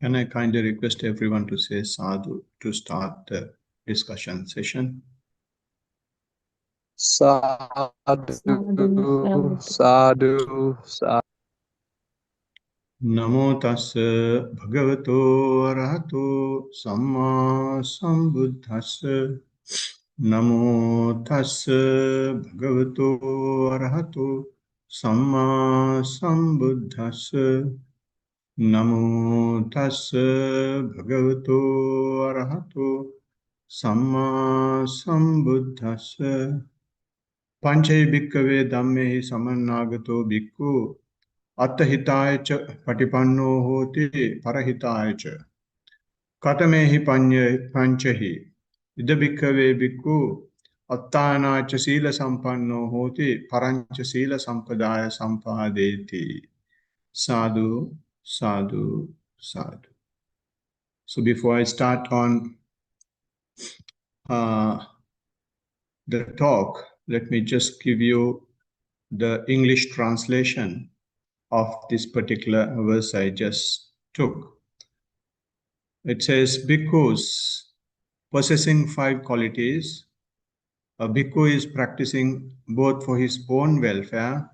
Can I kindly request everyone to say sadhu to start the discussion session? Sadhu, sadhu, sadhu. Namo tassa bhagavato arahato samma sambuddhassa. Namo tassa bhagavato arahato samma sambuddhassa. Namo tassa bhagavato arahato samma sambuddhassa. Panchai bhikkhave dhammehi samannagato bhikkhu Attahitaya cha patipanno hoti parahitaya cha. Katamehi panchahi. Ida bhikkhave bhikkhu attana cha sila sampanno hoti parancha sila sampadaya sampadeti. Sadhu, sadhu, sadhu. So before I start on the talk, let me just give you the English translation of this particular verse I just took. It says, bhikkhus possessing 5 qualities. A bhikkhu is practicing both for his own welfare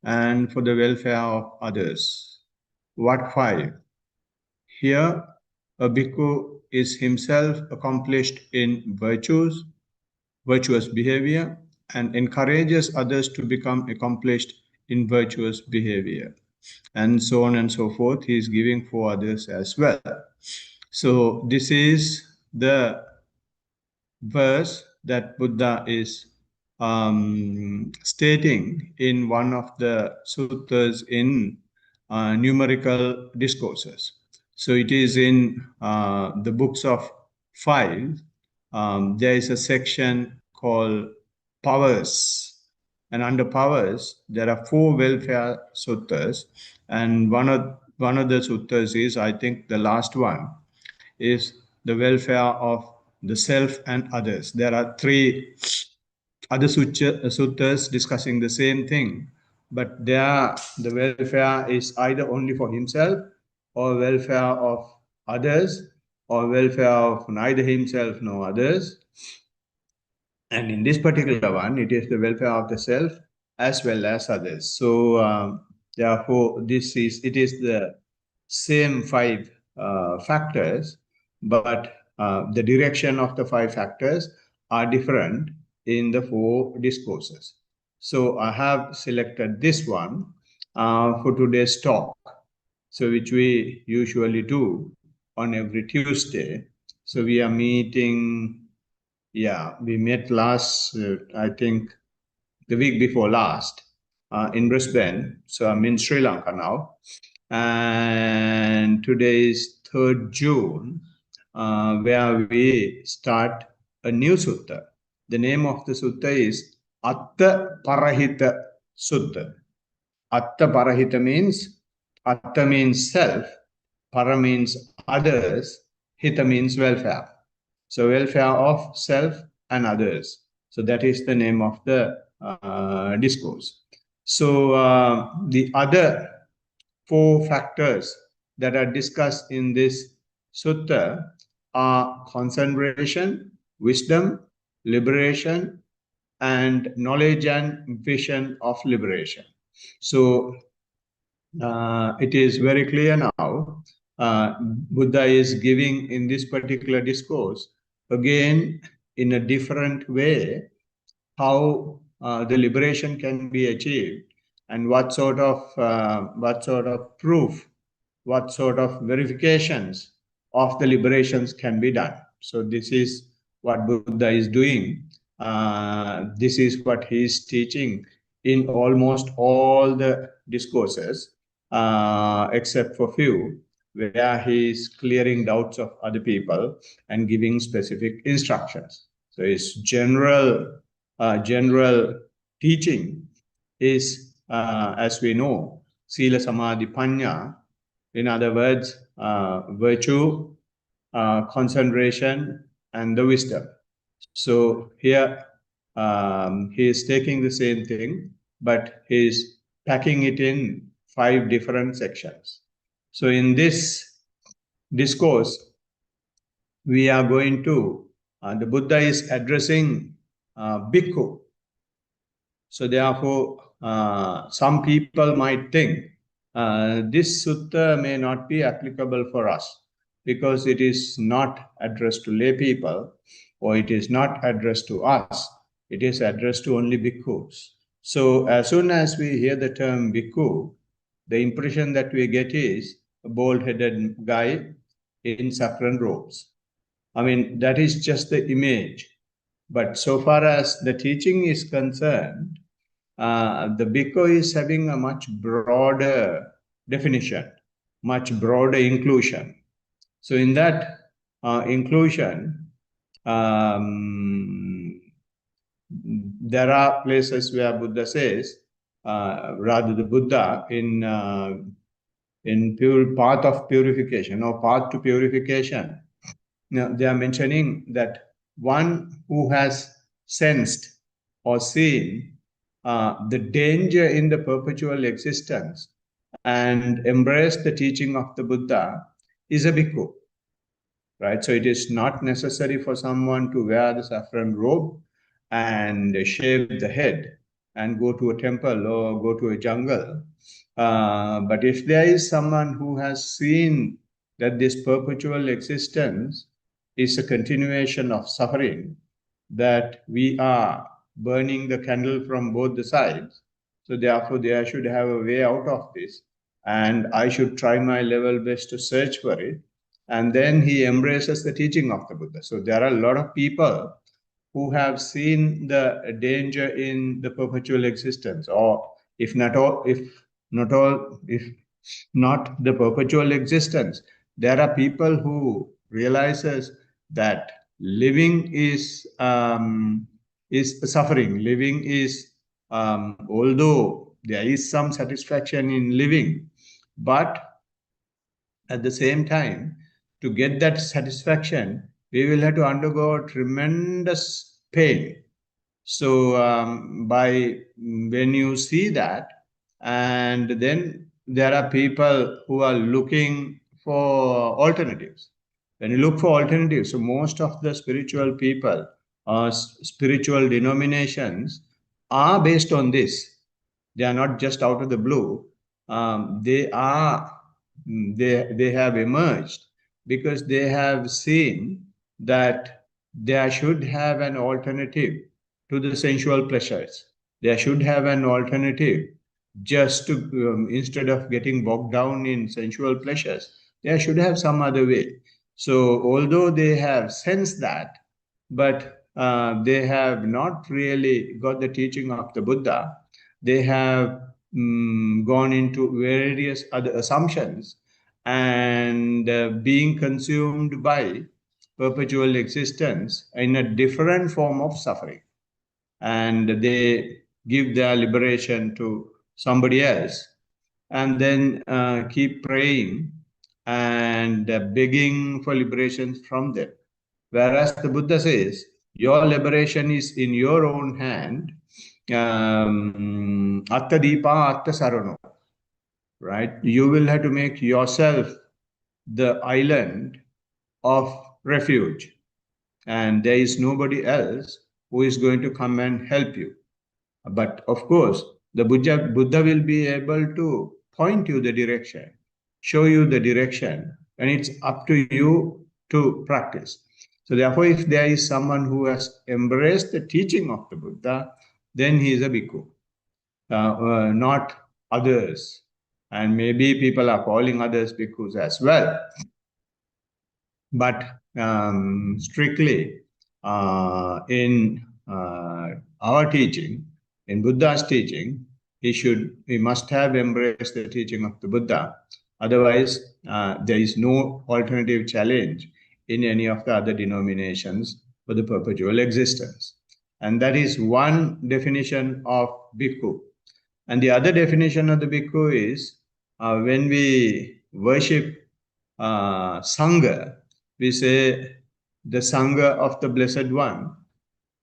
and for the welfare of others. What 5? Here, a bhikkhu is himself accomplished in virtuous behavior, and encourages others to become accomplished in virtuous behavior, and so on and so forth. He is giving for others as well. So this is the verse that Buddha is stating in one of the suttas in numerical discourses. So it is in the books of 5. There is a section called powers, and under powers there are 4 welfare suttas, and one of the suttas is, I think the last one, is the welfare of the self and others. There are 3 other suttas discussing the same thing, but there the welfare is either only for himself, or welfare of others, or welfare of neither himself nor others. And in this particular one, it is the welfare of the self as well as others. So therefore, it is the same 5 factors, but the direction of the 5 factors are different in the 4 discourses. So I have selected this one for today's talk, so which we usually do on every Tuesday. So we are meeting, we met last, I think the week before last, in Brisbane. So I'm in Sri Lanka now. And today is 3rd June, where we start a new sutta. The name of the sutta is Parahita Sutta. Parahita means, Atta means self, Para means others, Hita means welfare. So welfare of self and others. So that is the name of the discourse. So the other 4 factors that are discussed in this sutta are concentration, wisdom, liberation, and knowledge and vision of liberation. So it is very clear now. Buddha is giving in this particular discourse, again in a different way, how the liberation can be achieved, and what sort of proof, what sort of verifications of the liberations can be done. So this is what Buddha is doing. This is what he is teaching in almost all the discourses, except for few, where he is clearing doubts of other people and giving specific instructions. So his general teaching is, as we know, Sila Samadhi Panya. In other words, virtue, concentration, and the wisdom. So here he is taking the same thing, but he is packing it in 5 different sections. So in this discourse, we are going to, the Buddha is addressing bhikkhu. So therefore, some people might think this sutta may not be applicable for us because it is not addressed to lay people, or it is not addressed to us. It is addressed to only bhikkhus. So as soon as we hear the term bhikkhu, the impression that we get is a bald-headed guy in saffron robes. I mean, that is just the image. But so far as the teaching is concerned, the bhikkhu is having a much broader definition, much broader inclusion. So in that inclusion, there are places where Buddha says, rather the Buddha in pure path of purification or path to purification, now, they are mentioning that one who has sensed or seen the danger in the perpetual existence and embraced the teaching of the Buddha is a bhikkhu, right? So it is not necessary for someone to wear the saffron robe and shave the head and go to a temple or go to a jungle. But if there is someone who has seen that this perpetual existence is a continuation of suffering, that we are burning the candle from both the sides, so therefore there should have a way out of this, and I should try my level best to search for it. And then he embraces the teaching of the Buddha. So there are a lot of people who have seen the danger in the perpetual existence, or if not the perpetual existence, there are people who realizes that living is suffering. Living is, although there is some satisfaction in living, but at the same time, to get that satisfaction, we will have to undergo tremendous pain. So when you see that, and then there are people who are looking for alternatives. When you look for alternatives, so most of the spiritual people or spiritual denominations are based on this. They are not just out of the blue. They have emerged because they have seen that there should have an alternative to the sensual pleasures. There should have an alternative just to, instead of getting bogged down in sensual pleasures, there should have some other way. So although they have sensed that, but they have not really got the teaching of the Buddha, they have gone into various other assumptions and being consumed by perpetual existence in a different form of suffering. And they give their liberation to somebody else and then keep praying and begging for liberation from them. Whereas the Buddha says, your liberation is in your own hand. Attadipa Attasarano. Right? You will have to make yourself the island of refuge. And there is nobody else who is going to come and help you. But of course, the Buddha will be able to point you the direction, show you the direction, and it's up to you to practice. So therefore, if there is someone who has embraced the teaching of the Buddha, then he is a bhikkhu, not others. And maybe people are calling others bhikkhus as well. But strictly in our teaching, in Buddha's teaching, he must have embraced the teaching of the Buddha. Otherwise, there is no alternative challenge in any of the other denominations for the perpetual existence. And that is one definition of bhikkhu. And the other definition of the bhikkhu is when we worship Sangha, we say the Sangha of the Blessed One.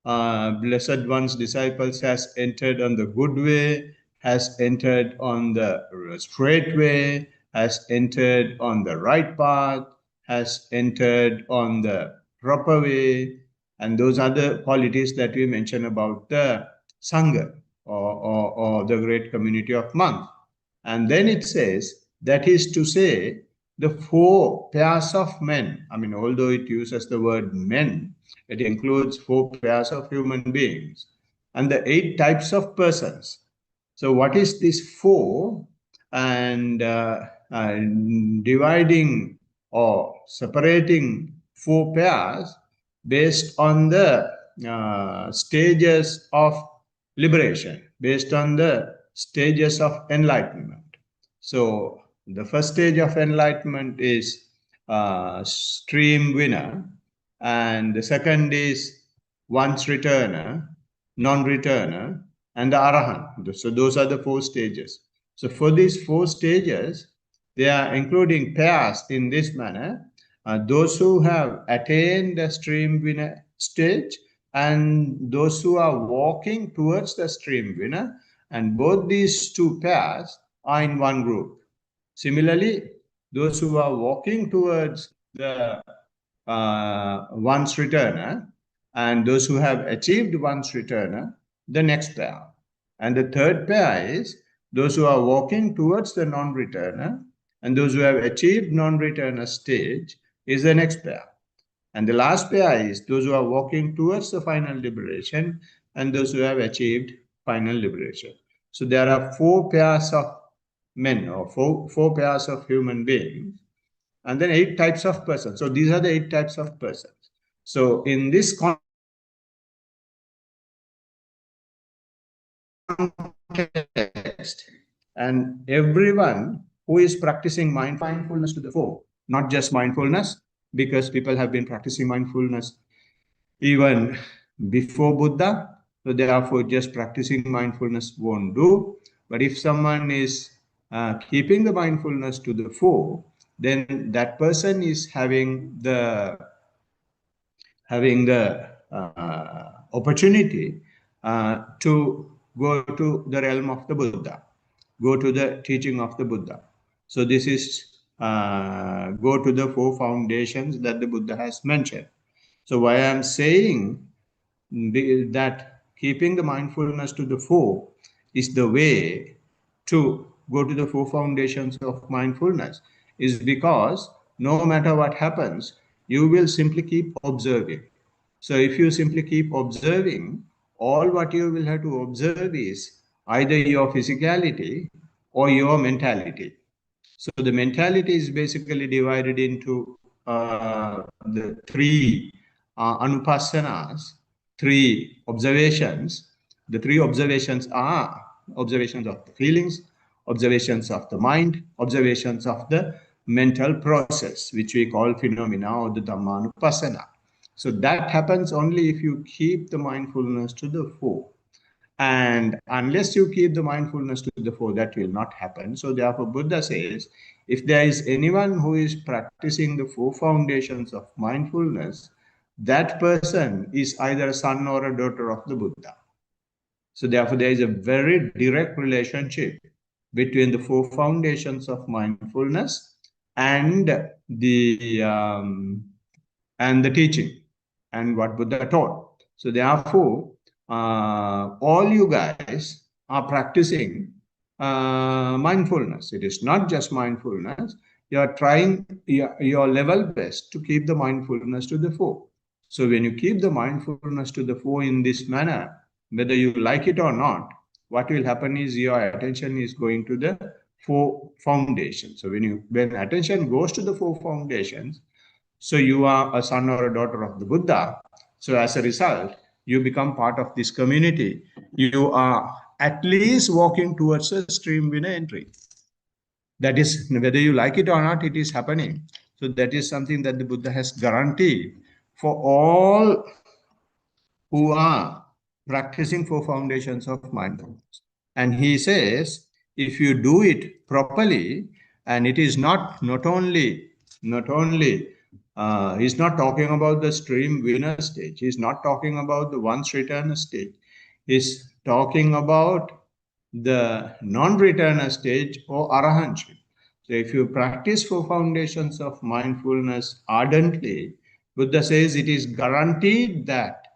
Blessed One's disciples has entered on the good way, has entered on the straight way, has entered on the right path, has entered on the proper way, and those are the qualities that we mention about the Sangha or the great community of monks. And then it says, that is to say, the 4 pairs of men. I mean, although it uses the word men, it includes 4 pairs of human beings and the 8 types of persons. So what is this 4? And dividing or separating 4 pairs based on the stages of liberation, based on the stages of enlightenment. So the first stage of enlightenment is stream winner, and the second is once returner, non-returner, and the arahant. So those are the 4 stages. So for these 4 stages, they are including pairs in this manner. Those who have attained the stream winner stage and those who are walking towards the stream winner, and both these 2 pairs are in one group. Similarly, those who are walking towards the once returner and those who have achieved once returner, the next pair. And the third pair is those who are walking towards the non-returner and those who have achieved non-returner stage is the next pair. And the last pair is those who are walking towards the final liberation and those who have achieved final liberation. So there are 4 pairs of men or four pairs of human beings, and then 8 types of persons. So these are the 8 types of persons. So in this context, and everyone who is practicing mindfulness to the fore, not just mindfulness, because people have been practicing mindfulness even before Buddha, so therefore just practicing mindfulness won't do. But if someone is keeping the mindfulness to the fore, then that person is having the opportunity to go to the realm of the Buddha, go to the teaching of the Buddha. So this is go to the 4 foundations that the Buddha has mentioned. So why I'm saying that keeping the mindfulness to the fore is the way to go to the 4 foundations of mindfulness is because no matter what happens, you will simply keep observing. So if you simply keep observing, all what you will have to observe is either your physicality or your mentality. So the mentality is basically divided into the 3 anupassanas, 3 observations. The 3 observations are observations of the feelings, observations of the mind, observations of the mental process, which we call phenomena or the Dhammanupassana. So that happens only if you keep the mindfulness to the fore. And unless you keep the mindfulness to the fore, that will not happen. So therefore, Buddha says, if there is anyone who is practicing the 4 foundations of mindfulness, that person is either a son or a daughter of the Buddha. So therefore, there is a very direct relationship between the 4 foundations of mindfulness and the teaching and what Buddha taught. So therefore, all you guys are practicing mindfulness. It is not just mindfulness. You are trying your level best to keep the mindfulness to the fore. So when you keep the mindfulness to the fore in this manner, whether you like it or not, what will happen is your attention is going to the 4 foundations. So when attention goes to the 4 foundations, so you are a son or a daughter of the Buddha. So as a result, you become part of this community. You are at least walking towards a stream winner entry. That is, whether you like it or not, it is happening. So that is something that the Buddha has guaranteed for all who are practicing 4 foundations of mindfulness. And he says, if you do it properly, and it is not only he's not talking about the stream winner stage. He's not talking about the once returner stage. He's talking about the non-returner stage or arahantship. So So if you practice 4 foundations of mindfulness ardently, Buddha says it is guaranteed that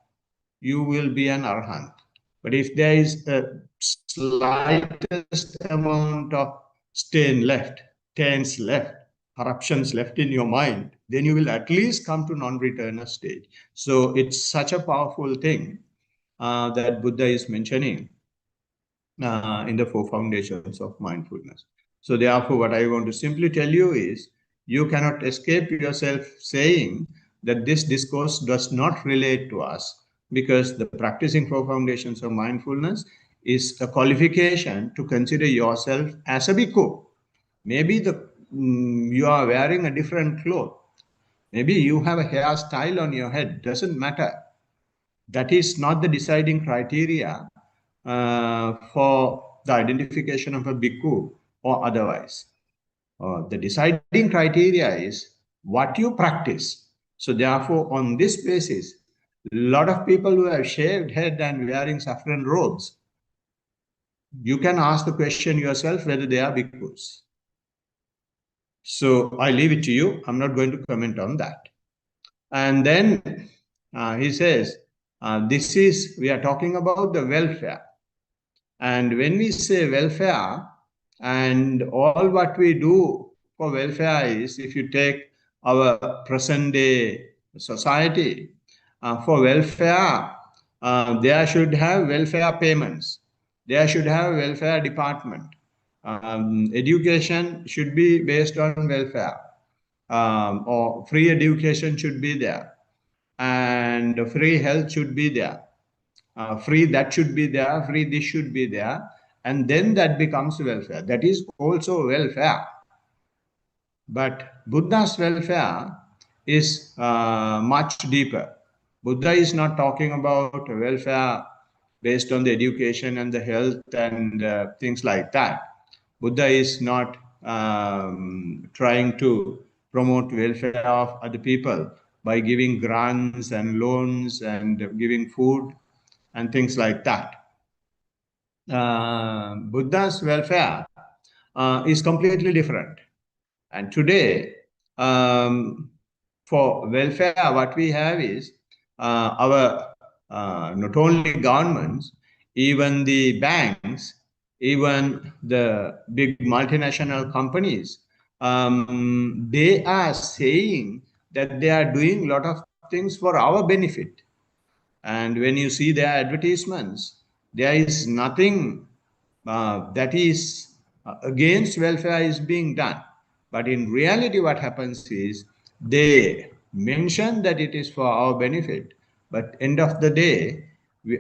you will be an arhat. But if there is a slightest amount of stains left, corruptions left in your mind, then you will at least come to non-returner stage. So it's such a powerful thing that Buddha is mentioning in the 4 foundations of mindfulness. So therefore, what I want to simply tell you is, you cannot escape yourself saying that this discourse does not relate to us, because the practicing 4 foundations of mindfulness is a qualification to consider yourself as a bhikkhu. Maybe you are wearing a different cloth. Maybe you have a hairstyle on your head. Doesn't matter. That is not the deciding criteria for the identification of a bhikkhu or otherwise. The deciding criteria is what you practice. So therefore, on this basis, a lot of people who have shaved head and wearing saffron robes, you can ask the question yourself whether they are bhikkhus. So I leave it to you. I'm not going to comment on that. And then he says, we are talking about the welfare. And when we say welfare, and all what we do for welfare is, if you take our present day society, for welfare, there should have welfare payments. There should have welfare department. Education should be based on welfare, or free education should be there, and free health should be there. Free that should be there, free this should be there, and then that becomes welfare. That is also welfare. But Buddha's welfare is much deeper. Buddha is not talking about welfare based on the education and the health and things like that. Buddha is not trying to promote welfare of other people by giving grants and loans and giving food and things like that. Buddha's welfare is completely different. And today, for welfare, what we have is our not only governments, even the banks, even the big multinational companies, they are saying that they are doing a lot of things for our benefit. And when you see their advertisements, there is nothing that is against welfare is being done. But in reality, what happens is they mention that it is for our benefit, but end of the day,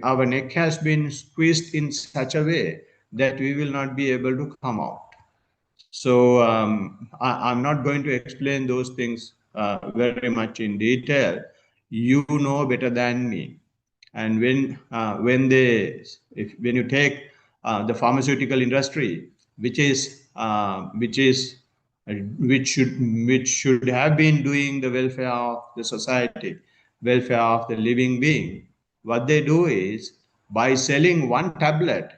our neck has been squeezed in such a way that we will not be able to come out. So I'm not going to explain those things very much in detail. You know better than me. And when you take the pharmaceutical industry, which should have been doing the welfare of the society, welfare of the living being, what they do is, by selling one tablet,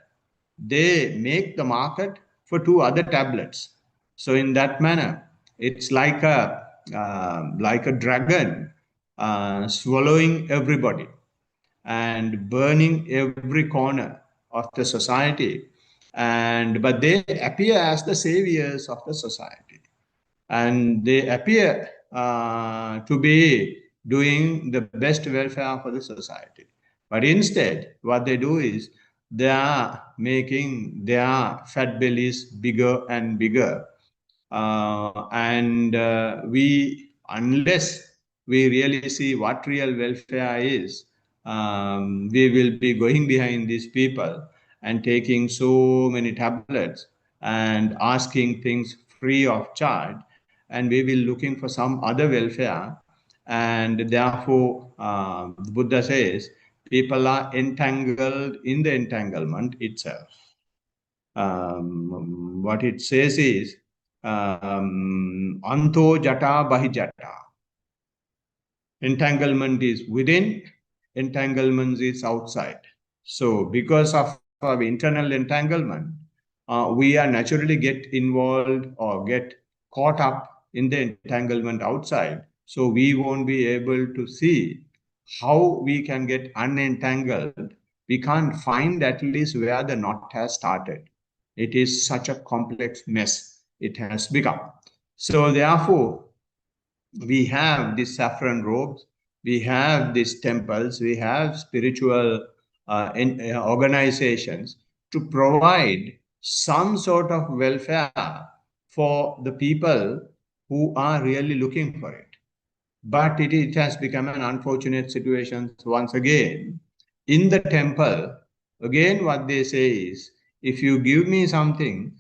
they make the market for 2 other tablets. So in that manner, it's like a dragon swallowing everybody and burning every corner of the society. But they appear as the saviors of the society, and they appear to be doing the best welfare for the society. But instead, what they do is, they are making their fat bellies bigger and bigger. Unless we really see what real welfare is, we will be going behind these people and taking so many tablets and asking things free of charge, and we will looking for some other welfare. And therefore, the Buddha says, people are entangled in the entanglement itself. What it says is, anto jata bahi jata. Entanglement is within, entanglement is outside. So because of our internal entanglement, we are naturally get involved or get caught up in the entanglement outside. So we won't be able to see how we can get unentangled. We can't find at least where the knot has started. It is such a complex mess it has become. So therefore, we have these saffron robes, we have these temples, we have spiritual organizations to provide some sort of welfare for the people who are really looking for it. But it has become an unfortunate situation once again. In the temple, again, what they say is, if you give me something,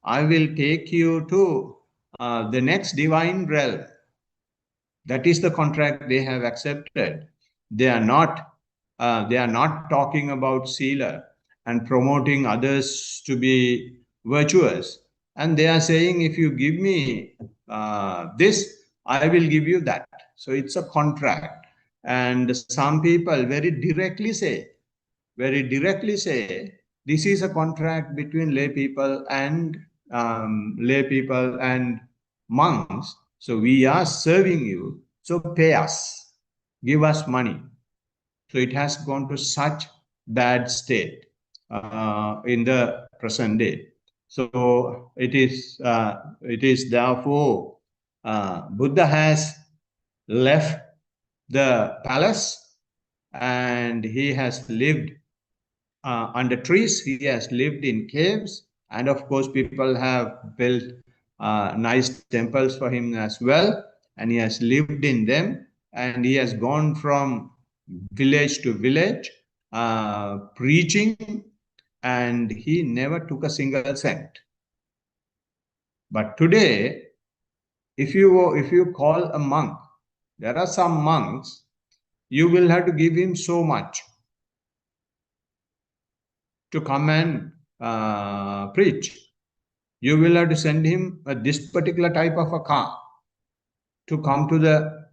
I will take you to the next divine realm. That is the contract they have accepted. They are not. They are not talking about sila and promoting others to be virtuous. And they are saying, if you give me this, I will give you that. So it's a contract. And some people very directly say, this is a contract between lay people and monks. So we are serving you. So pay us, give us money. So it has gone to such bad state in the present day. So it is therefore Buddha has left the palace and he has lived under trees. He has lived in caves, and of course, people have built nice temples for him as well, and he has lived in them. And he has gone from village to village preaching, and he never took a single cent. But today, if you call a monk, there are some monks, you will have to give him so much to come and preach. You will have to send him this particular type of a car to come to the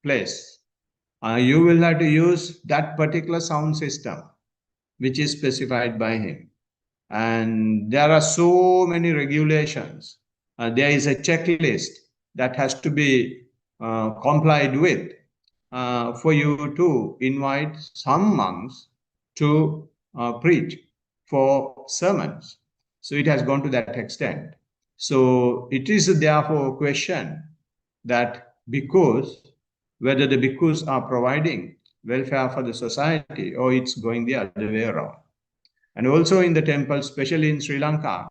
place. You will have to use that particular sound system, which is specified by him. And there are so many regulations. There is a checklist that has to be complied with for you to invite some monks to preach for sermons. So it has gone to that extent. So it is therefore a question that whether the bhikkhus are providing welfare for the society or it's going the other way around. And also in the temple, especially in Sri Lanka,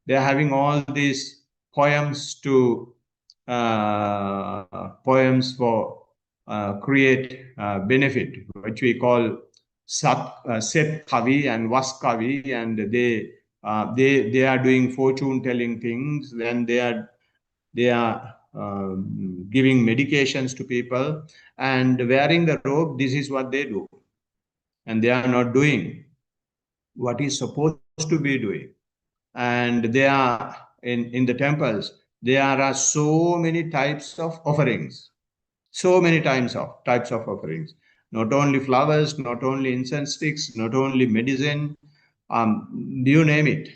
they are having all these poems for create benefit, which we call Set Kavi and Was Kavi, and they are doing fortune telling things. Then they are giving medications to people and wearing the robe. This is what they do, and they are not doing what is supposed to be doing. And they are in the temples. There are so many types of offerings. So many types of offerings, not only flowers, not only incense sticks, not only medicine, you name it.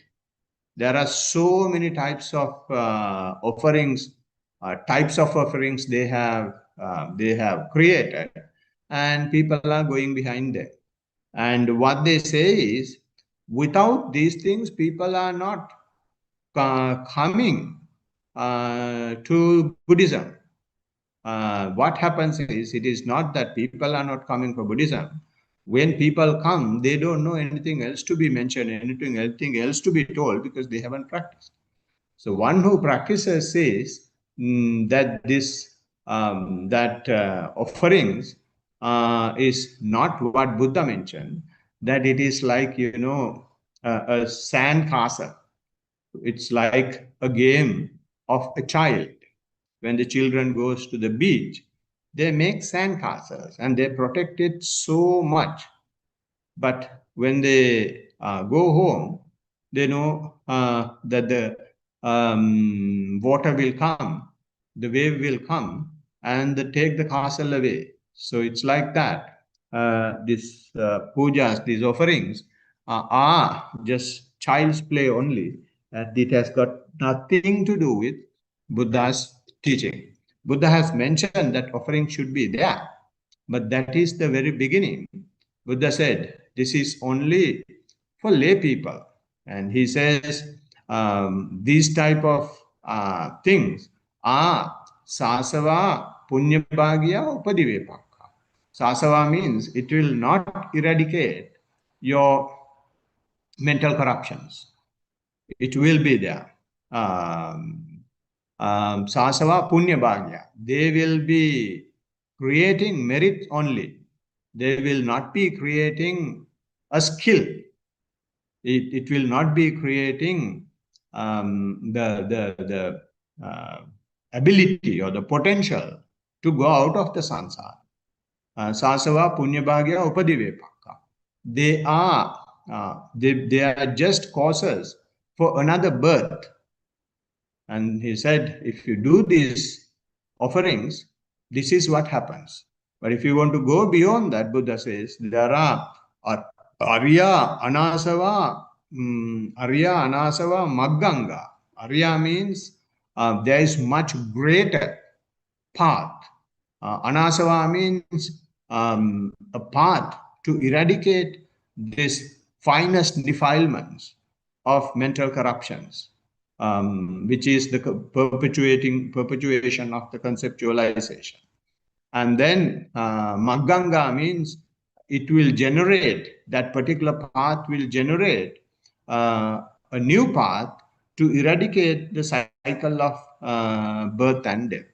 There are so many types of offerings they have created, and people are going behind them. And what they say is, without these things, people are not coming to Buddhism. What happens is, it is not that people are not coming for Buddhism. When people come, they don't know anything else to be mentioned, anything else to be told, because they haven't practiced. So one who practices says that offerings is not what Buddha mentioned, that it is like, a sand castle. It's like a game of a child. When the children goes to the beach, they make sand castles and they protect it so much. But when they go home, they know that the water will come, the wave will come, and they take the castle away. So it's like that. These pujas, these offerings are just child's play only. And it has got nothing to do with Buddha's teaching. Buddha has mentioned that offering should be there, but that is the very beginning. Buddha said, this is only for lay people. And he says, these type of things are sasava punyabhagya upadivepaka. Sasava means it will not eradicate your mental corruptions. It will be there. Sasava punya bhagya. They will be creating merit only. They will not be creating a skill. It will not be creating the ability or the potential to go out of the samsara. Sasava punya bhagya upadivepaka. They are just causes for another birth. And he said, if you do these offerings, this is what happens. But if you want to go beyond that, Buddha says, there are Arya, Anasava, Magganga. Arya means there is much greater path. Anasava means a path to eradicate this finest defilements of mental corruptions, which is the perpetuation of the conceptualization. And then Magganga means it will generate, that particular path will generate a new path to eradicate the cycle of birth and death.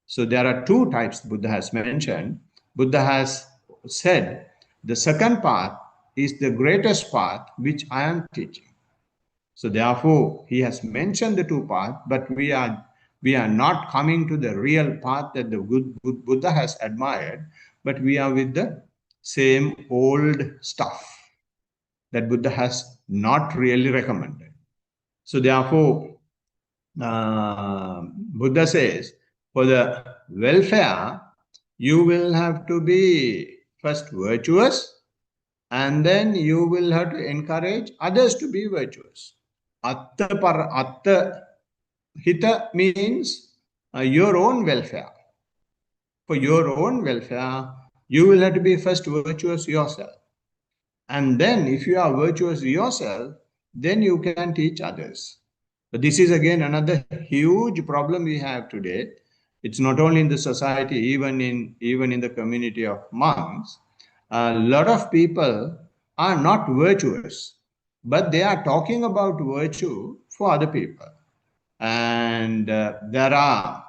So there are two types Buddha has mentioned. Buddha has said the second path is the greatest path which I am teaching. So therefore, he has mentioned the two paths, but we are not coming to the real path that the good Buddha has admired, but we are with the same old stuff that Buddha has not really recommended. So therefore, Buddha says, for the welfare, you will have to be first virtuous, and then you will have to encourage others to be virtuous. Attahita means your own welfare. For your own welfare, you will have to be first virtuous yourself. And then if you are virtuous yourself, then you can teach others. But this is again another huge problem we have today. It's not only in the society, even in the community of monks. A lot of people are not virtuous, but they are talking about virtue for other people. And there are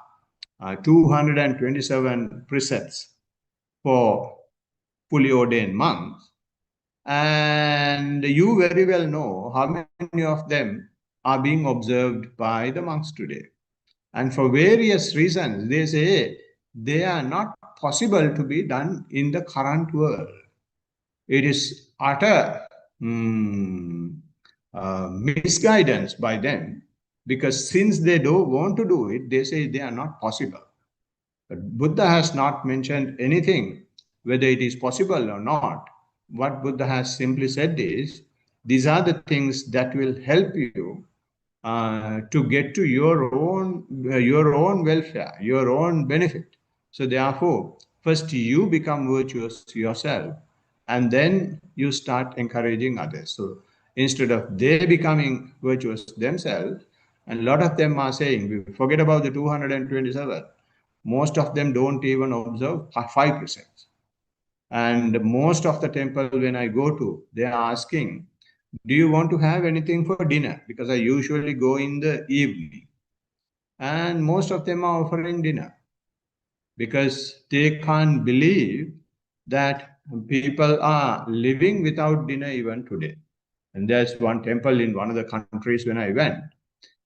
227 precepts for fully ordained monks. And you very well know how many of them are being observed by the monks today. And for various reasons, they say they are not possible to be done in the current world. It is utter misguidance by them, because since they don't want to do it, they say they are not possible. But Buddha has not mentioned anything whether it is possible or not. What Buddha has simply said is, these are the things that will help you to get to your own welfare, your own benefit. So therefore, first you become virtuous yourself, and then you start encouraging others. So instead of they becoming virtuous themselves, and a lot of them are saying, forget about the 227. Most of them don't even observe 5%. And most of the temple when I go to, they are asking, do you want to have anything for dinner? Because I usually go in the evening. And most of them are offering dinner, because they can't believe that people are living without dinner even today. And there's one temple in one of the countries when I went.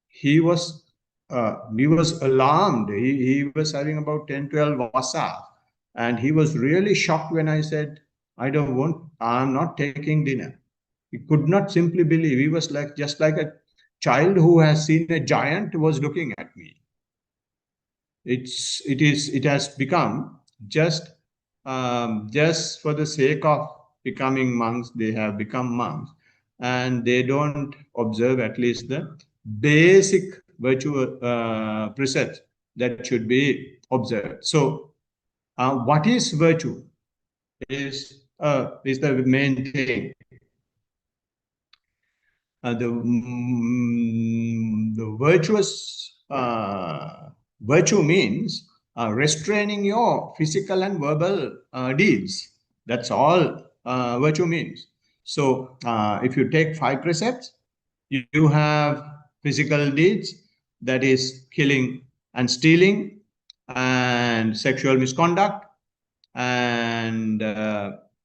He was alarmed. He was having about 10, 12 vasa. And he was really shocked when I said, I'm not taking dinner. He could not simply believe. He was just like a child who has seen a giant was looking at me. It has become just for the sake of becoming monks, they have become monks, and they don't observe at least the basic virtue precepts that should be observed. So, what is virtue? Is the main thing. The virtuous virtue means restraining your physical and verbal deeds. That's all virtue means. So if you take 5 precepts, you have physical deeds, that is killing and stealing and sexual misconduct and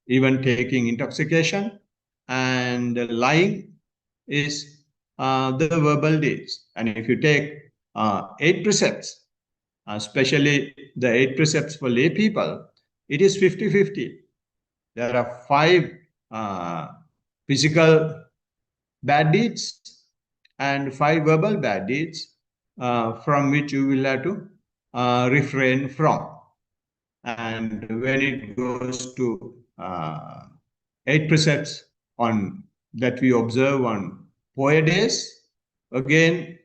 even taking intoxication and lying is the verbal deeds. And if you take 8 precepts, especially the 8 precepts for lay people, it is 50-50. There are 5 physical bad deeds and 5 verbal bad deeds from which you will have to refrain from. And when it goes to 8 precepts on that we observe on Poya days, again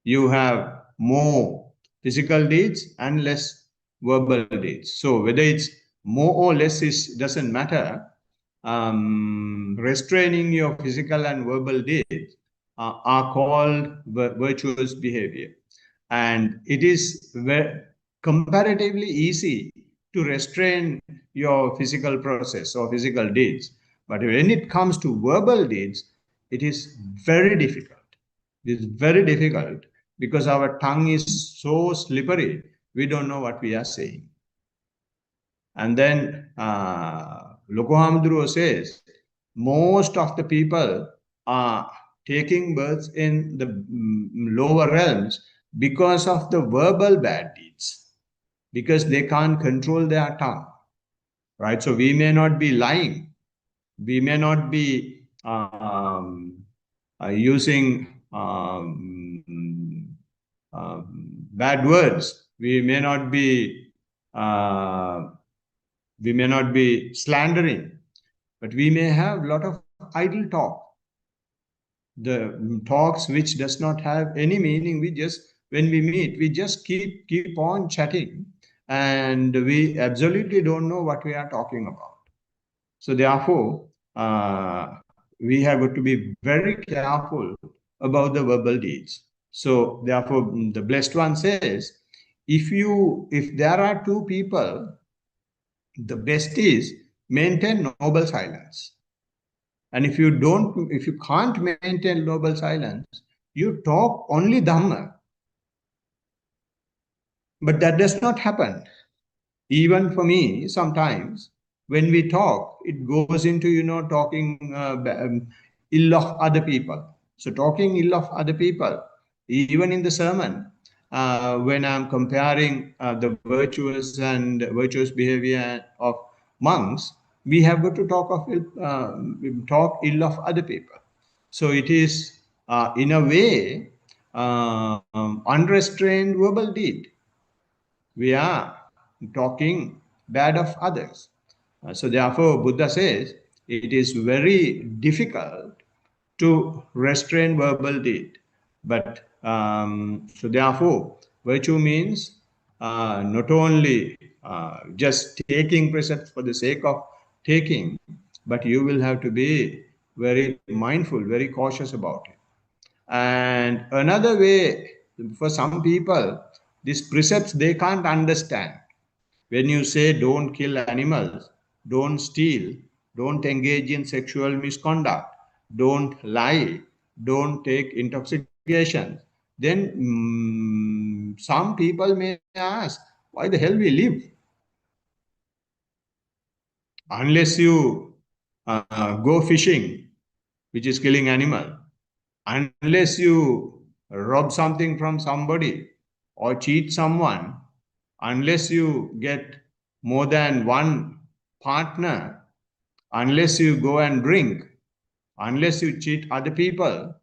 you have more physical deeds and less verbal deeds. So whether it's more or less doesn't matter. Restraining your physical and verbal deeds are called virtuous behavior, and it is comparatively easy to restrain your physical process or physical deeds. But when it comes to verbal deeds, it is very difficult. It is very difficult because our tongue is so slippery, we don't know what we are saying. And then Loko Hamduro says, most of the people are taking births in the lower realms because of the verbal bad deeds, because they can't control their tongue, right? So we may not be lying, we may not be using bad words, we may not be slandering, but we may have a lot of idle talk, the talks which does not have any meaning. We just, when we meet, we just keep on chatting, and we absolutely don't know what we are talking about. So therefore, we have got to be very careful about the verbal deeds. So therefore, the Blessed One says, if there are 2 people, the best is maintain noble silence. And if you can't maintain noble silence, you talk only Dhamma. But that does not happen. Even for me, sometimes when we talk, it goes into, talking ill of other people. So talking ill of other people, even in the sermon, when I'm comparing the virtuous and virtuous behavior of monks, we have got to talk ill of other people. So it is, in a way, unrestrained verbal deed. We are talking bad of others. So therefore, Buddha says it is very difficult to restrain verbal deed. But so therefore, virtue means not only just taking precepts for the sake of taking, but you will have to be very mindful, very cautious about it. And another way, for some people, these precepts they can't understand. When you say don't kill animals, don't steal, don't engage in sexual misconduct, don't lie, don't take intoxication, then some people may ask, why the hell we live? Unless you go fishing, which is killing animal, unless you rob something from somebody or cheat someone, unless you get more than one partner, unless you go and drink, unless you cheat other people,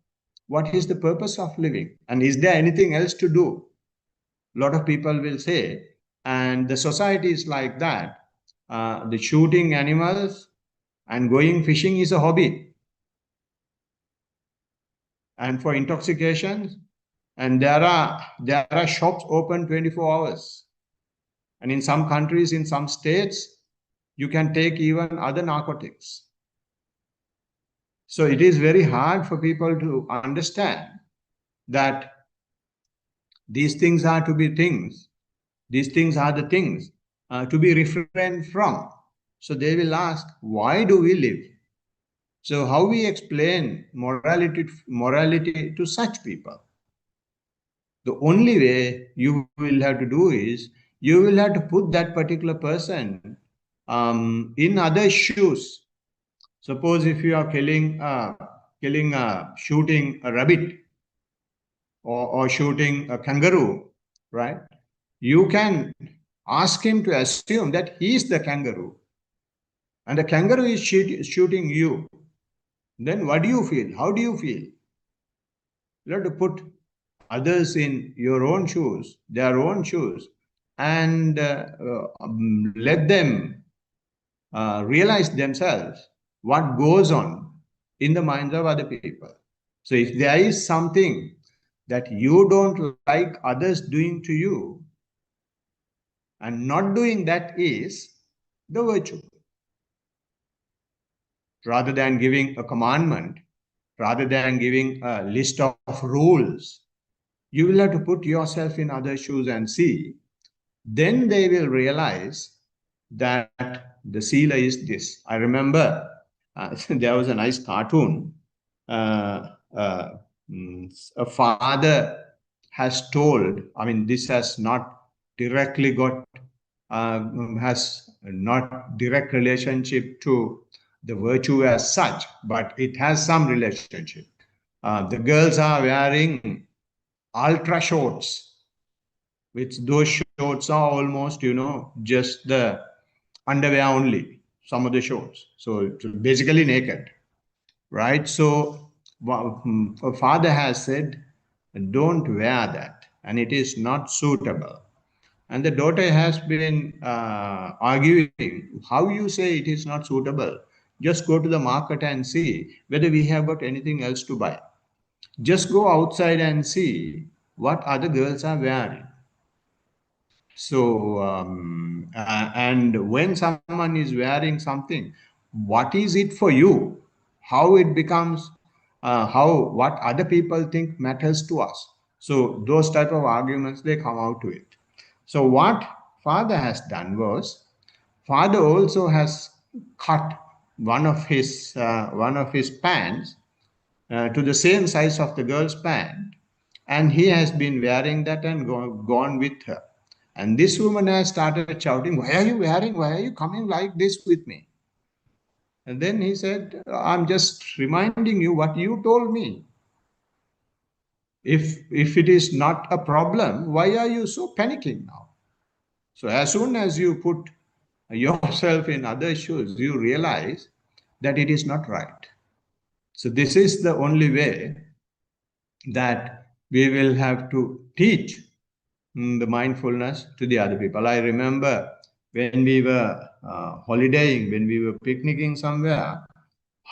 what is the purpose of living? And is there anything else to do? A lot of people will say, and the society is like that. The shooting animals and going fishing is a hobby. And for intoxication, And there are shops open 24 hours. And in some countries, in some states, you can take even other narcotics. So it is very hard for people to understand that these things are to be things. These things are the things to be refrained from. So they will ask, why do we live? So how we explain morality to such people? The only way you will have to do is you will have to put that particular person in other shoes. Suppose if you are shooting a rabbit or shooting a kangaroo, right? You can ask him to assume that he is the kangaroo and the kangaroo is shooting you. Then what do you feel? How do you feel? You have to put others in your own shoes, their own shoes, and let them realize themselves what goes on in the minds of other people. So if there is something that you don't like others doing to you, and not doing that is the virtue. Rather than giving a commandment, rather than giving a list of rules, you will have to put yourself in other shoes and see. Then they will realize that the sila is this. I remember there was a nice cartoon. A father has told, I mean, this has not directly has not direct relationship to the virtue as such, but it has some relationship. The girls are wearing ultra shorts, which those shorts are almost, just the underwear only, some of the shorts. So it's basically naked, right? So a father has said, don't wear that, and it is not suitable. And the daughter has been arguing, how you say it is not suitable? Just go to the market and see whether we have got anything else to buy. Just go outside and see what other girls are wearing. So, and when someone is wearing something, what is it for you? How it becomes, what other people think matters to us. So those type of arguments, they come out to it. So what father has done was, father also has cut one of his pants to the same size of the girl's pant, and he has been wearing that and gone with her. And this woman has started shouting, why are you wearing? Why are you coming like this with me? And then he said, I'm just reminding you what you told me. If it is not a problem, why are you so panicking now? So as soon as you put yourself in other shoes, you realize that it is not right. So this is the only way that we will have to teach the mindfulness to the other people. I remember when we were holidaying, when we were picnicking somewhere,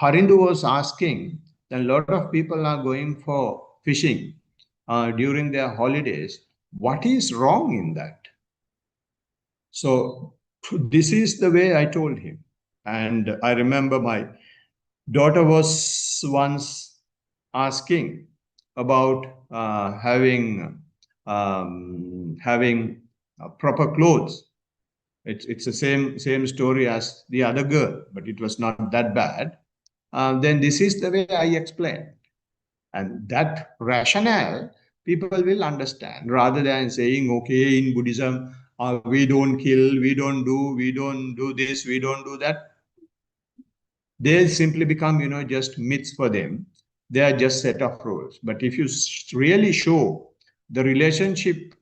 Harindu was asking that a lot of people are going for fishing during their holidays. What is wrong in that? So this is the way I told him. And I remember my daughter was once asking about having proper clothes. It's the same story as the other girl, but it was not that bad. Then this is the way I explain, and that rationale people will understand, rather than saying, okay, in Buddhism we don't kill, we don't do this, we don't do that. They simply become, just myths for them. They are just set of rules. But if you really show the relationship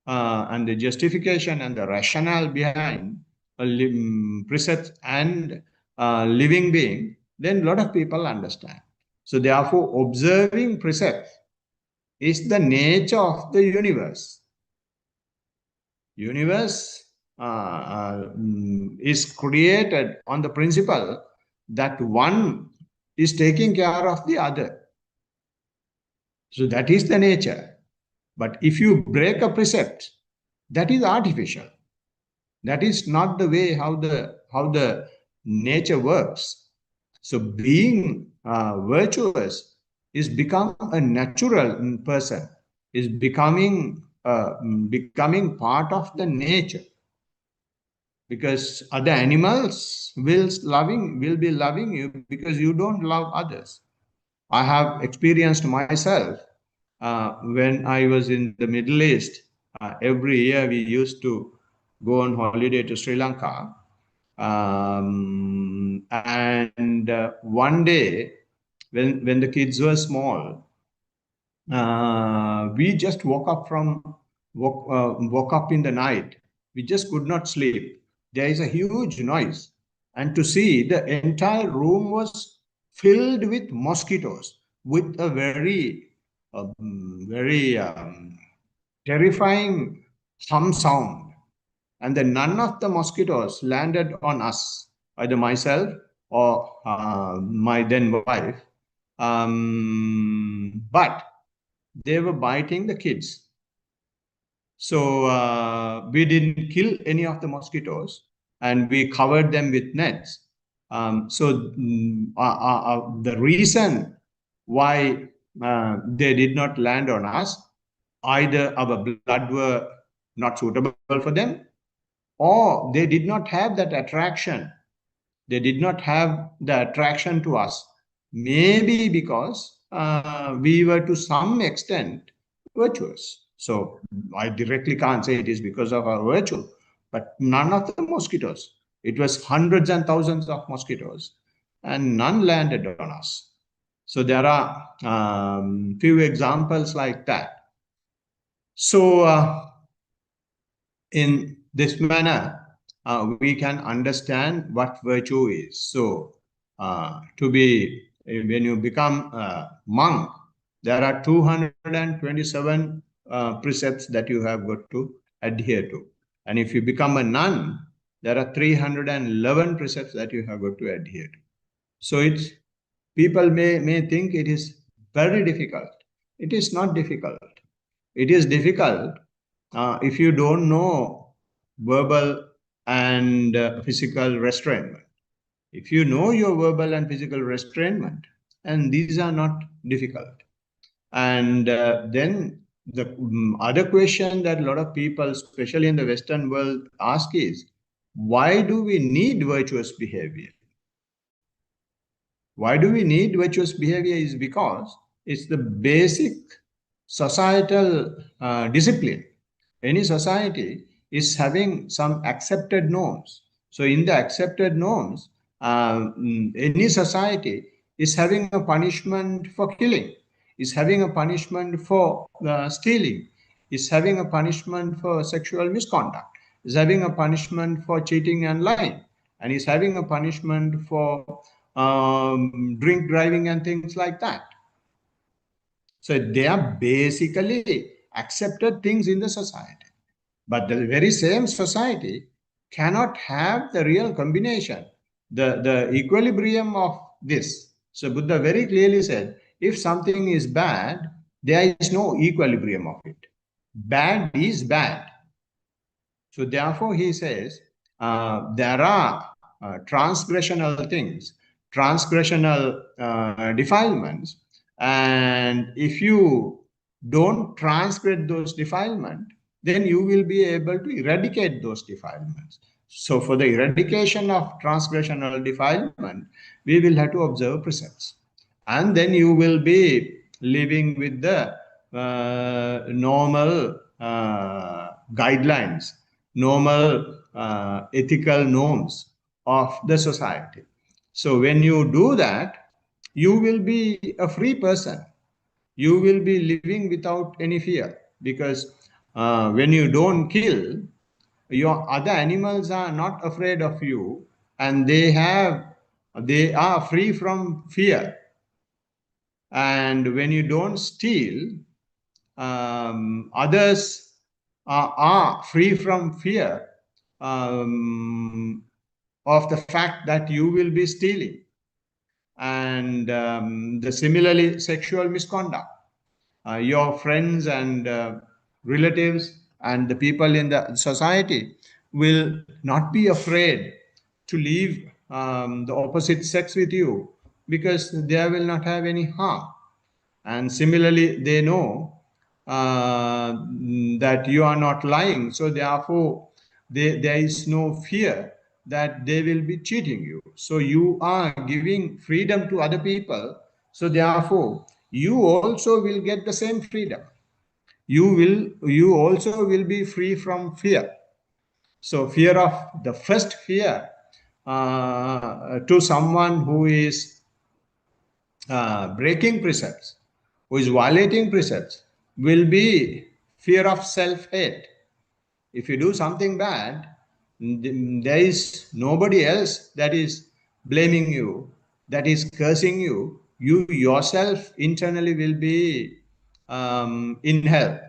and the justification and the rationale behind a precepts and living being, then a lot of people understand. So therefore, observing precepts is the nature of the universe. Universe is created on the principle that one is taking care of the other. So that is the nature. But if you break a precept, that is artificial. That is not the way how the nature works. So being virtuous is become a natural person, is becoming part of the nature, because other animals will be loving you because you don't love others. I have experienced myself when I was in the Middle East. Every year we used to go on holiday to Sri Lanka. And one day, when the kids were small, we just woke up in the night. We just could not sleep. There is a huge noise, and to see the entire room was filled with mosquitoes, with a very terrifying hum sound. And then none of the mosquitoes landed on us, either myself or my then wife. But they were biting the kids. So we didn't kill any of the mosquitoes, and we covered them with nets. The reason why they did not land on us, either our blood were not suitable for them, or they did not have that attraction. They did not have the attraction to us. Maybe because we were to some extent virtuous. So I directly can't say it is because of our virtue, but none of the mosquitoes. It was hundreds and thousands of mosquitoes, and none landed on us. So there are few examples like that. So in this manner, we can understand what virtue is. So, when you become a monk, there are 227 precepts that you have got to adhere to. And if you become a nun, there are 311 precepts that you have got to adhere to. So people may think it is very difficult. It is not difficult. It is difficult if you don't know verbal and physical restrainment. If you know your verbal and physical restrainment, and these are not difficult. And then the other question that a lot of people, especially in the Western world, ask is, why do we need virtuous behavior? Why do we need virtuous behavior is because it's the basic societal discipline. Any society is having some accepted norms. So in the accepted norms, any society is having a punishment for killing, is having a punishment for stealing, is having a punishment for sexual misconduct, is having a punishment for cheating and lying, and is having a punishment for drink driving and things like that. So they are basically accepted things in the society. But the very same society cannot have the real combination, the equilibrium of this. So Buddha very clearly said, if something is bad, there is no equilibrium of it. Bad is bad. So therefore he says, there are transgressional things, transgressional defilements. And if you don't transgress those defilements, then you will be able to eradicate those defilements. So for the eradication of transgressional defilement, we will have to observe precepts. And then you will be living with the normal guidelines, normal ethical norms of the society. So when you do that, you will be a free person. You will be living without any fear, because when you don't kill, your other animals are not afraid of you, and they are free from fear. And when you don't steal, others are free from fear of the fact that you will be stealing. And the similarly, sexual misconduct. your friends and relatives and the people in the society will not be afraid to leave the opposite sex with you, because they will not have any harm. And similarly, they know that you are not lying. So therefore, there is no fear that they will be cheating you. So you are giving freedom to other people. So therefore, you also will get the same freedom. You also will be free from fear. So fear of the first fear to someone who is breaking precepts, who is violating precepts, will be fear of self-hate. If you do something bad, there is nobody else that is blaming you, that is cursing you. You yourself internally will be in hell.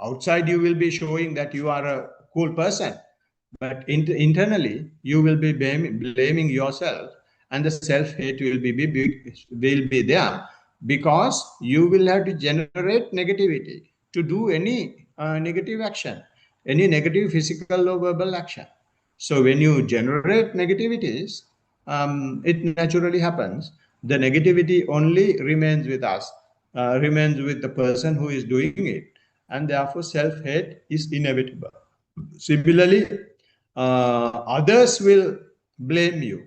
Outside, you will be showing that you are a cool person, but internally, you will be blaming yourself, and the self-hate will be there, because you will have to generate negativity to do any negative action, any negative physical or verbal action. So when you generate negativities, it naturally happens. The negativity only remains with us, remains with the person who is doing it, and therefore self-hate is inevitable. Similarly, others will blame you.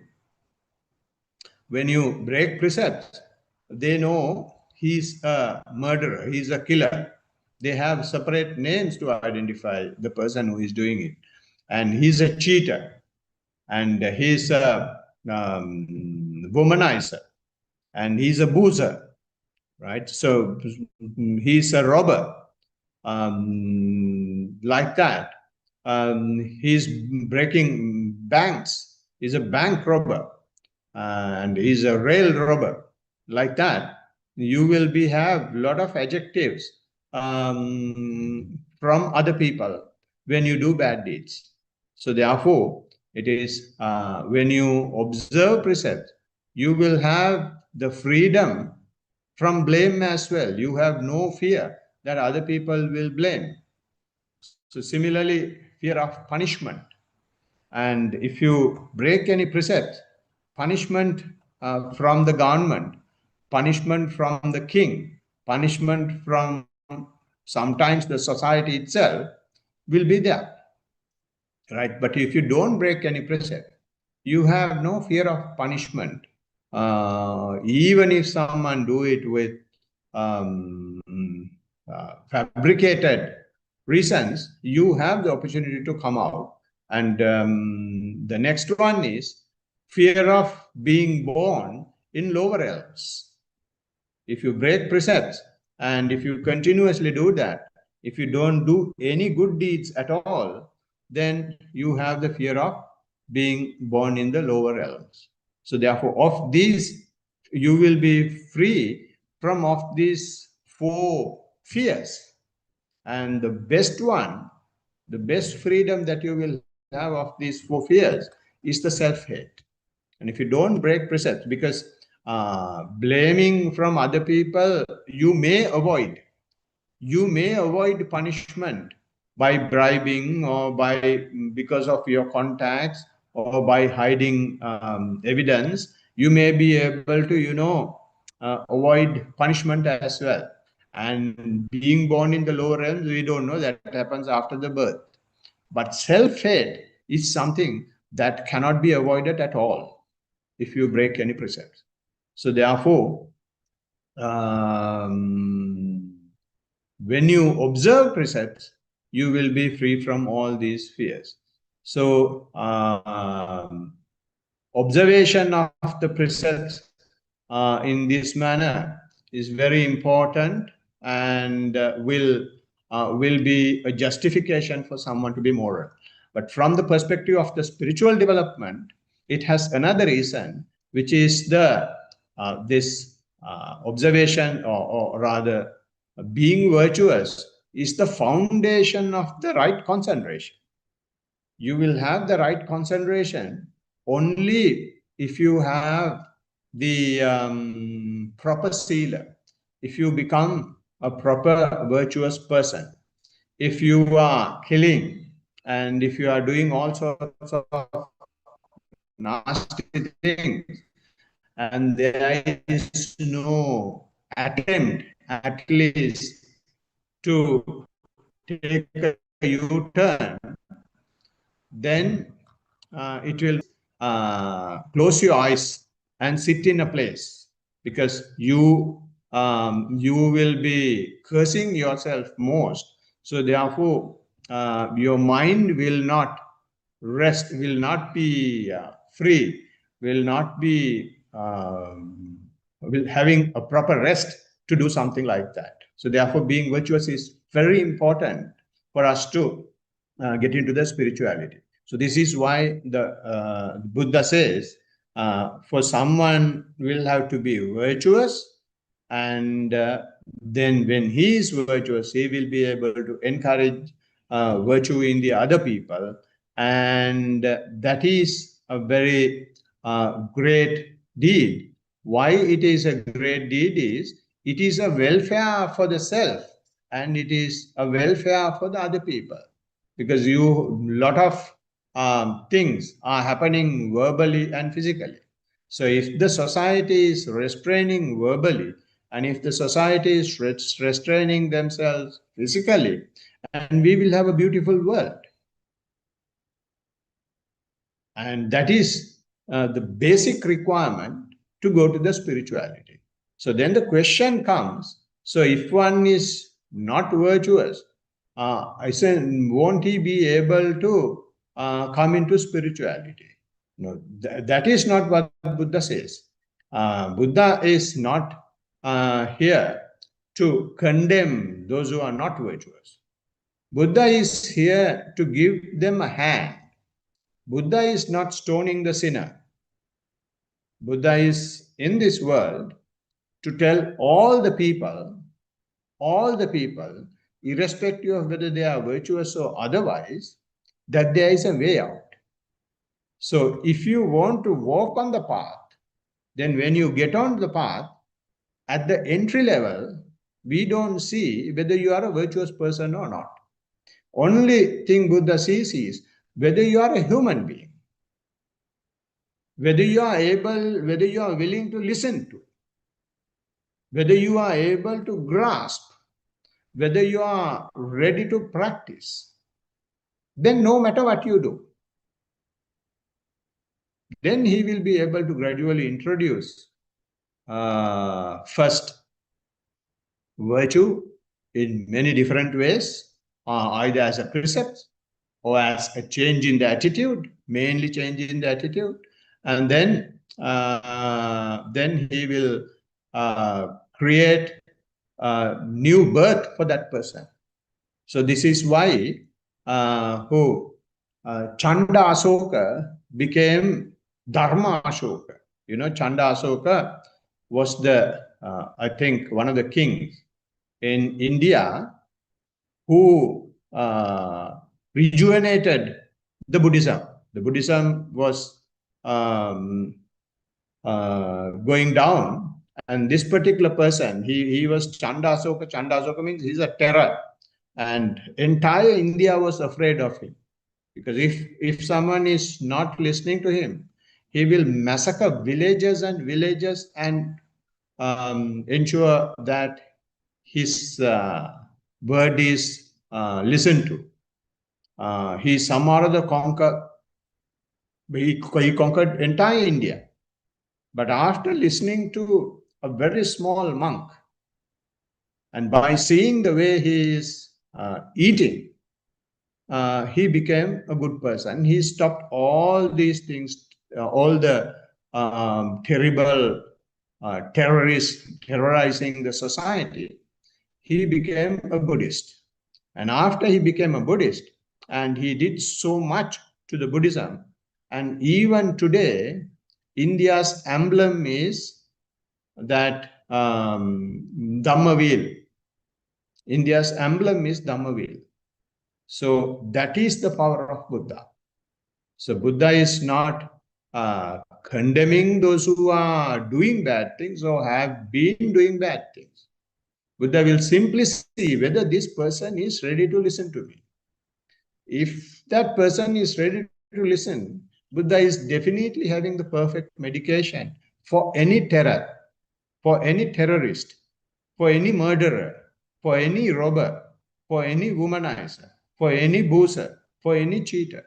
When you break precepts, they know he's a murderer, he's a killer. They have separate names to identify the person who is doing it. And he's a cheater, and he's a womanizer, and he's a boozer, right? So he's a robber, like that. He's breaking banks. He's a bank robber, and he's a rail robber, like that. You will be have a lot of adjectives from other people when you do bad deeds. So therefore, it is when you observe precepts, you will have the freedom from blame as well. You have no fear that other people will blame. So similarly, fear of punishment. And if you break any precept, punishment from the government, punishment from the king, punishment from sometimes the society itself will be there, right? But if you don't break any precept, you have no fear of punishment. Even if someone do it with um, fabricated reasons, you have the opportunity to come out. And the next one is fear of being born in lower realms. If you break precepts and if you continuously do that, if you don't do any good deeds at all, then you have the fear of being born in the lower realms. So therefore, of these, you will be free from of these four fears. And the best one, the best freedom that you will have of these four fears is the self-hate. And if you don't break precepts, because blaming from other people, you may avoid punishment by bribing, or by because of your contacts, or by hiding evidence. You may be able to avoid punishment as well. And being born in the lower realms, we don't know, that happens after the birth. But self-hate is something that cannot be avoided at all if you break any precepts. So therefore, when you observe precepts, you will be free from all these fears. So observation of the precepts in this manner is very important, and will be a justification for someone to be moral. But from the perspective of the spiritual development, it has another reason, which is the this observation, or rather being virtuous is the foundation of the right concentration. You will have the right concentration only if you have the proper sila. If you become a proper virtuous person. If you are killing and if you are doing all sorts of nasty things, and there is no attempt at least to take a U-turn, then it will close your eyes and sit in a place, because you will be cursing yourself most. So therefore, your mind will not rest, will not be free, will not be will having a proper rest to do something like that. So therefore, being virtuous is very important for us to get into the spirituality. So this is why the Buddha says, for someone will have to be virtuous, and then when he is virtuous, he will be able to encourage virtue in the other people, and that is a very great deed. Why it is a great deed is, it is a welfare for the self, and it is a welfare for the other people, because lot of things are happening verbally and physically. So if the society is restraining verbally, and if the society is restraining themselves physically, and we will have a beautiful world. And that is the basic requirement to go to the spirituality. So then the question comes, so if one is not virtuous, I say, won't he be able to come into spirituality? No, that is not what Buddha says. Buddha is not here to condemn those who are not virtuous. Buddha is here to give them a hand. Buddha is not stoning the sinner. Buddha is in this world to tell all the people, irrespective of whether they are virtuous or otherwise, that there is a way out. So if you want to walk on the path, then when you get on the path, at the entry level, we don't see whether you are a virtuous person or not. Only thing Buddha sees is whether you are a human being, whether you are willing to listen to, whether you are able to grasp, whether you are ready to practice. Then no matter what you do, then he will be able to gradually introduce first virtue in many different ways, either as a precept or as a change in the attitude, mainly change in the attitude, and then he will create a new birth for that person. So this is why Chanda Asoka became Dharma Ashoka. You know, Chanda Asoka was I think, one of the kings in India who rejuvenated the Buddhism. The Buddhism was going down, and this particular person, he was Chanda Asoka. Chanda Asoka means he's a terror, and entire India was afraid of him, because if someone is not listening to him, he will massacre villages and ensure that his word is listened to. He somehow or other he conquered entire India. But after listening to a very small monk, and by seeing the way he is eating, he became a good person. He stopped all these things, all the terrible terrorists terrorizing the society. He became a Buddhist. And after he became a Buddhist, and he did so much to the Buddhism, and even today, India's emblem is that Dhamma wheel. India's emblem is Dhamma wheel. So that is the power of Buddha. So Buddha is not condemning those who are doing bad things or have been doing bad things. Buddha will simply see whether this person is ready to listen to me. If that person is ready to listen, Buddha is definitely having the perfect medication for any terror, for any terrorist, for any murderer, for any robber, for any womanizer, for any boozer, for any cheater.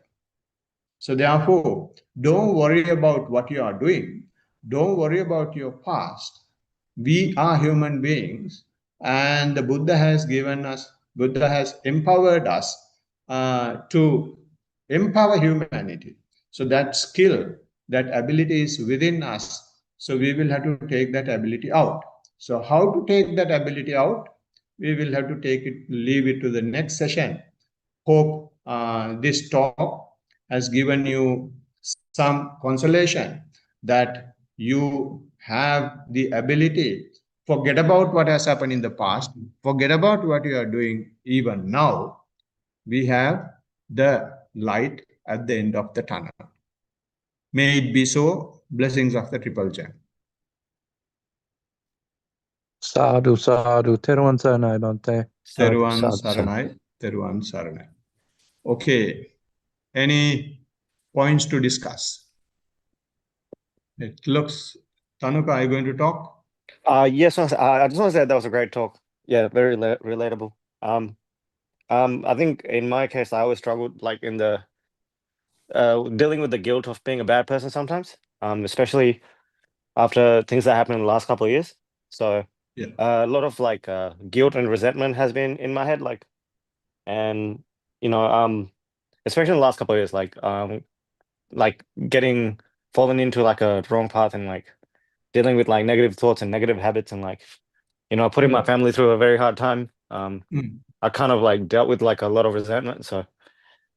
So therefore, don't worry about what you are doing. Don't worry about your past. We are human beings, and the Buddha has given us, Buddha has empowered us to empower humanity. So that skill, that ability is within us. So we will have to take that ability out. So how to take that ability out? We will have to leave it to the next session. Hope this talk has given you some consolation that you have the ability. Forget about what has happened in the past. Forget about what you are doing even now. We have the light at the end of the tunnel. May it be so. Blessings of the Triple Gem. Sadhu, sadhu. Teruan saranai, Bhante. Sadhu, Teruvan sadhu, sadhu. Saranai. Teruvan Saranai. Okay. Any points to discuss? It looks, Tanuka, are you going to talk? Yes, I just want to say that was a great talk. Yeah, very relatable. I think in my case, I always struggled like in the dealing with the guilt of being a bad person sometimes, especially after things that happened in the last couple of years. So Yeah. a lot of like guilt and resentment has been in my head, like, and you know, especially in the last couple of years, like falling into like a wrong path and like dealing with like negative thoughts and negative habits and like, you know, putting my family through a very hard time. I kind of like dealt with like a lot of resentment. So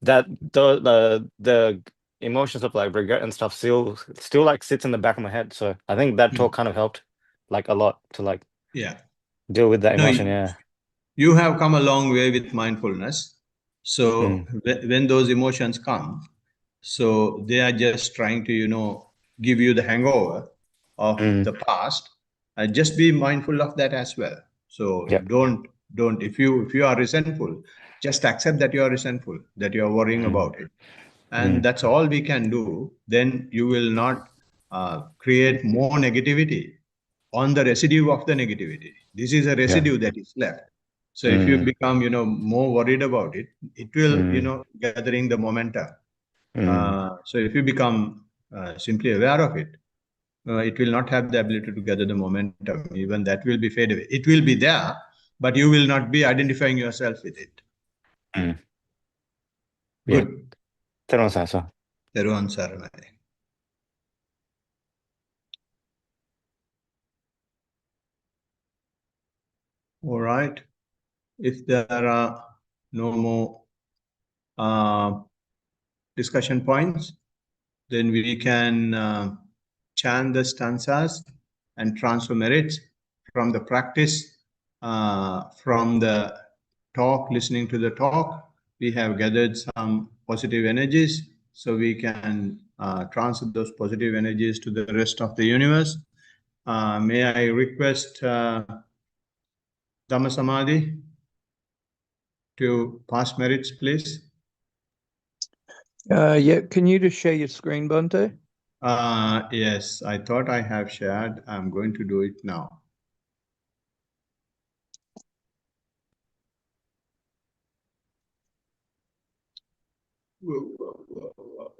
that the emotions of like regret and stuff still like sits in the back of my head. So I think that talk kind of helped like a lot to like deal with that emotion. Yeah. You have come a long way with mindfulness. So when those emotions come, so they are just trying to, you know, give you the hangover of the past. Just be mindful of that as well. So don't if you are resentful, just accept that you are resentful, that you are worrying about it, and that's all we can do. Then you will not create more negativity on the residue of the negativity. This is a residue that is left. So if you become, you know, more worried about it, it will, you know, gathering the momentum. So if you become simply aware of it, it will not have the ability to gather the momentum. Even that will be fade away. It will be there, but you will not be identifying yourself with it. Good. Teruvan Saranai. All right. If there are no more discussion points, then we can chant the stanzas and transfer merits from the practice, from the talk, listening to the talk. We have gathered some positive energies, so we can transfer those positive energies to the rest of the universe. May I request Dhamma Samadhi to pass merits, please? Yeah, can you just share your screen, Bhante? Yes, I thought I have shared. I'm going to do it now.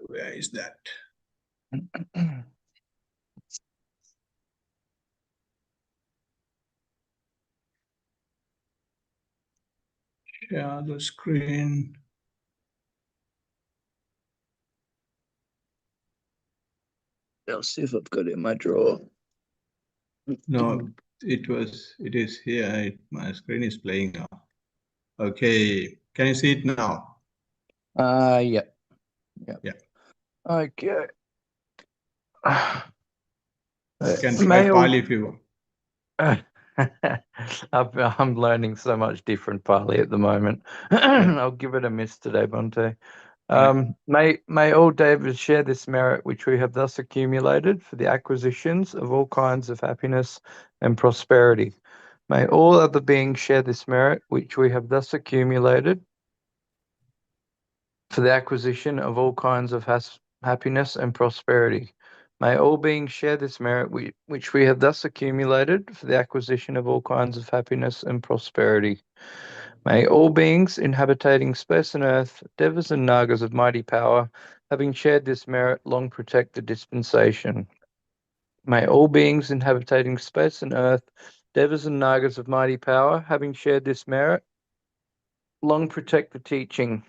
Where is that? Share the screen. I'll see if I've got it in my drawer. No, it is here. My screen is playing now. Okay, can you see it now? Yeah. Okay. You can try Pali if you want. I'm learning so much different Pali at the moment. I'll give it a miss today, Bhante. May all Davids share this merit which we have thus accumulated for the acquisitions of all kinds of happiness and prosperity. May all other beings share this merit which we have thus accumulated for the acquisition of all kinds of happiness and prosperity. May all beings share this merit which we have thus accumulated for the acquisition of all kinds of happiness and prosperity. May all beings inhabiting space and earth, devas and nagas of mighty power, having shared this merit, long protect the dispensation. May all beings inhabiting space and earth, devas and nagas of mighty power, having shared this merit, long protect the teaching.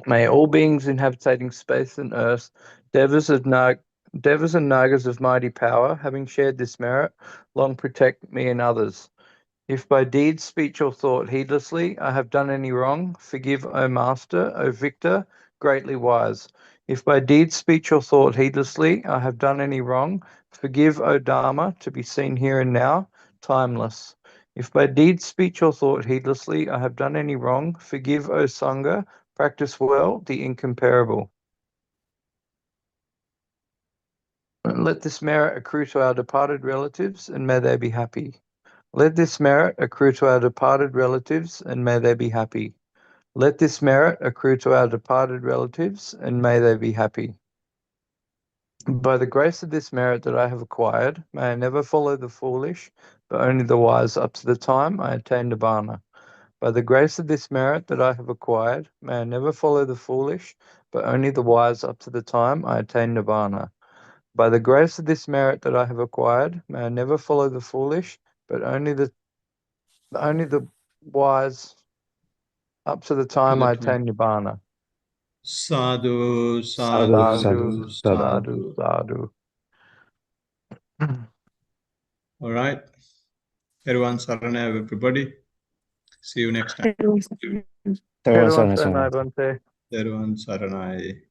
May all beings inhabiting space and earth, devas and nagas of mighty power, having shared this merit, long protect me and others. If by deed, speech, or thought heedlessly I have done any wrong, forgive, O Master, O Victor, greatly wise. If by deed, speech, or thought heedlessly I have done any wrong, forgive, O Dharma, to be seen here and now, timeless. If by deed, speech, or thought heedlessly I have done any wrong, forgive, O Sangha, practice well, the incomparable. Let this merit accrue to our departed relatives, and may they be happy. Let this merit accrue to our departed relatives, and may they be happy. Let this merit accrue to our departed relatives, and may they be happy. By the grace of this merit that I have acquired, may I never follow the foolish, but only the wise up to the time I attain Nibbana. By the grace of this merit that I have acquired, may I never follow the foolish, but only the wise up to the time I attain Nibbana. By the grace of this merit that I have acquired, may I never follow the foolish, but only the wise up to the time I attain Nibbana. Sadhu, Sadhu, sadhu, sadhu, sadhu. Sadhu. All right. Everyone, sarana, everybody. See you next time. Everyone, Everyone sadhu, say sadhu. Bhante. Everyone, saranai.